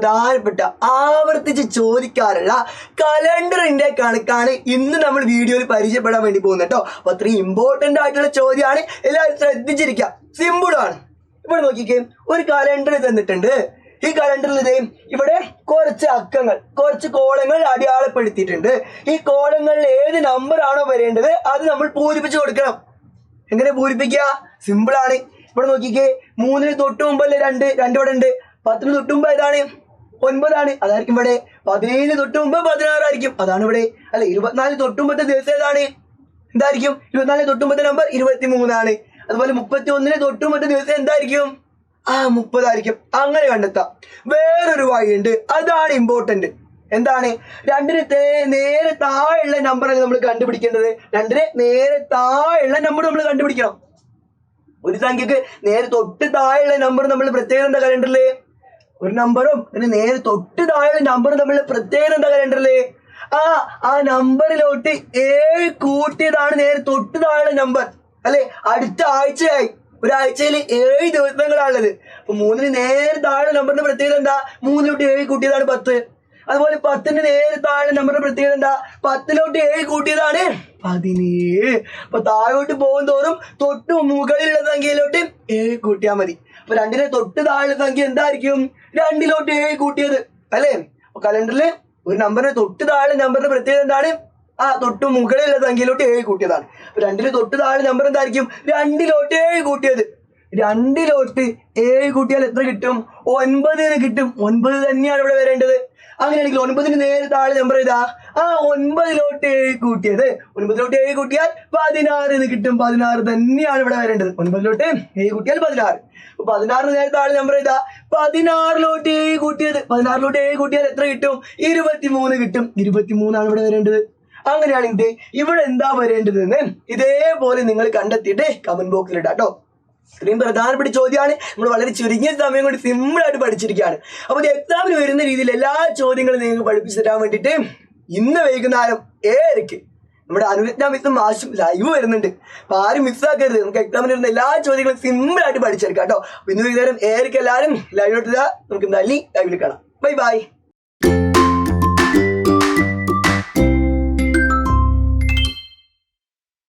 പ്രധാനപ്പെട്ട ആവർത്തിച്ച് ചോദിക്കാറുള്ള കലണ്ടറിന്റെ കണക്കാണ് ഇന്ന് നമ്മൾ വീഡിയോയിൽ പരിചയപ്പെടാൻ വേണ്ടി പോകുന്നത് കേട്ടോ. അപ്പൊ അത്രയും ഇമ്പോർട്ടന്റ് ആയിട്ടുള്ള ചോദ്യമാണ്, എല്ലാവരും ശ്രദ്ധിച്ചിരിക്കുക. സിമ്പിളാണ്. ഇവിടെ നോക്കിക്കേ, ഒരു കലണ്ടർ തന്നിട്ടുണ്ട്. ഈ കലണ്ടറിൽ ഇതേ ഇവിടെ കുറച്ച് അക്കങ്ങൾ, കുറച്ച് കോളങ്ങൾ അടയാളപ്പെടുത്തിയിട്ടുണ്ട്. ഈ കോളങ്ങളിൽ ഏത് നമ്പർ ആണോ വരേണ്ടത് അത് നമ്മൾ പൂരിപ്പിച്ചു കൊടുക്കണം. എങ്ങനെ പൂരിപ്പിക്കുക? സിമ്പിളാണ്. ഇവിടെ നോക്കിക്കേ, 3-ന് തൊട്ട് മുമ്പല്ലേ 2, 2 ഇവിടെ ഉണ്ട്. 10-ന് തൊട്ട് മുമ്പ് ഏതാണ്? 9 ആണ്, അതായിരിക്കും ഇവിടെ. 17-ന് തൊട്ട് മുമ്പ് 16 ആയിരിക്കും, അതാണ് ഇവിടെ. അല്ലെ, 24-ന് തൊട്ട് മുമ്പത്തെ ദിവസം ഏതാണ്? എന്തായിരിക്കും? 24-ന് തൊട്ട് മുമ്പത്തെ നമ്പർ 23 ആണ്. അതുപോലെ 31-ന് തൊട്ട് മുമ്പത്തെ ദിവസം എന്തായിരിക്കും? 30 ആയിരിക്കും. അങ്ങനെ കണ്ടെത്താം. വേറൊരു വഴിയുണ്ട്, അതാണ് ഇമ്പോർട്ടന്റ്. എന്താണ്? 2-ന് നേരെ താഴെയുള്ള നമ്പറാണ് നമ്മൾ കണ്ടുപിടിക്കേണ്ടത്. 2-ന് നേരെ താഴെയുള്ള നമ്പർ നമ്മൾ കണ്ടുപിടിക്കണം. ഒരു സംഖ്യക്ക് നേരെ തൊട്ട് താഴെയുള്ള നമ്പർ നമ്മൾ പ്രത്യേകം എന്താ കലണ്ടറില്? ഒരു നമ്പറും അതിന് നേരെ തൊട്ട് താഴെയുള്ള നമ്പറും നമ്മൾ പ്രത്യേകം എന്താ കലണ്ടറില്? ആ നമ്പറിലോട്ട് 7 കൂട്ടിയതാണ് നേരെ തൊട്ട് താഴെയുള്ള നമ്പർ. അല്ലെ, അടുത്ത ആഴ്ചയായി, ഒരാഴ്ചയിൽ 7 ദിവസങ്ങളാണുള്ളത്. അപ്പൊ 3-ന് നേരെ താഴെ നമ്പറിന്റെ പ്രത്യേകത എന്താ? 3-ലോട്ട് 7 കൂട്ടിയതാണ് 10. അതുപോലെ 10-ന് നേരെ താഴെ നമ്പറിന്റെ പ്രത്യേകത എന്താ? 10-ലോട്ട് 7 കൂട്ടിയതാണ് 17. അപ്പൊ താഴോട്ട് പോകും തോറും തൊട്ട് മുകളിലുള്ള സംഖ്യയിലോട്ട് 7 കൂട്ടിയാൽ മതി. അപ്പൊ 2-ന് തൊട്ട് താഴെ സംഖ്യ എന്തായിരിക്കും? 2-ലോട്ട് 7 കൂട്ടിയത്. അല്ലെ, അപ്പൊ കലണ്ടറിൽ ഒരു നമ്പറിന് തൊട്ട് താഴെ നമ്പറിന്റെ പ്രത്യേകത എന്താണ്? തൊട്ട് മുകളിലുള്ള സംഖ്യയിലോട്ട് 7 കൂട്ടിയതാണ്. അപ്പൊ 2-ന് തൊട്ട് താഴെ നമ്പർ എന്തായിരിക്കും? 2-ലോട്ട് 7 കൂട്ടിയത്. 2-ലോട്ട് 7 കൂട്ടിയാൽ എത്ര കിട്ടും? 9 കിട്ടും. 9 തന്നെയാണ് ഇവിടെ വരേണ്ടത്. അങ്ങനെയാണെങ്കിൽ 9-ന് നേരെ താഴെ നമ്പർ ഏതാ? 9-ലോട്ട് 7 കൂട്ടിയത്. 9-ലോട്ട് 7 കൂട്ടിയാൽ 16 കിട്ടും. 16 തന്നെയാണ് ഇവിടെ വരേണ്ടത്. 9-ലോട്ട് 7 കൂട്ടിയാൽ 16. 16-ന് നേരെ താഴെ നമ്പർ ഏതാ? 16-ലോട്ട് 7 കൂട്ടിയത്. 16-ലോട്ട് 7 കൂട്ടിയാൽ എത്ര കിട്ടും? 23 കിട്ടും. 23 ആണ് ഇവിടെ വരേണ്ടത്. അങ്ങനെയാണെങ്കിൽ ഇവിടെ എന്താ വരേണ്ടതെന്ന് ഇതേപോലെ നിങ്ങൾ കണ്ടെത്തിയിട്ട് കമന്റ് ബോക്സിൽ ഇടാം കേട്ടോ. ഇത്രയും പ്രധാനപ്പെട്ട ചോദ്യമാണ്. നമ്മൾ വളരെ ചുരുങ്ങിയ സമയം കൊണ്ട് സിമ്പിൾ ആയിട്ട് പഠിച്ചിരിക്കുകയാണ്. അപ്പോൾ എക്സാമിന് വരുന്ന രീതിയിൽ എല്ലാ ചോദ്യങ്ങളും നിങ്ങൾക്ക് പഠിപ്പിച്ചു തരാൻ വേണ്ടിയിട്ട് ഇന്ന് വൈകുന്നേരം 7:00 നമ്മുടെ അനുരജ്ഞ മിസ്സും മാഷും ലൈവ് വരുന്നുണ്ട്. അപ്പൊ ആരും മിസ്സാക്കരുത്. നമുക്ക് എക്സാമിന് വരുന്ന എല്ലാ ചോദ്യങ്ങളും സിമ്പിൾ ആയിട്ട് പഠിച്ചെടുക്കാം കേട്ടോ. ഇന്ന് വൈകുന്നേരം 7:00 എല്ലാവരും ലൈവിലോട്ട് നമുക്ക് എന്തായാലും ലൈവിൽ കാണാം. Bye bye.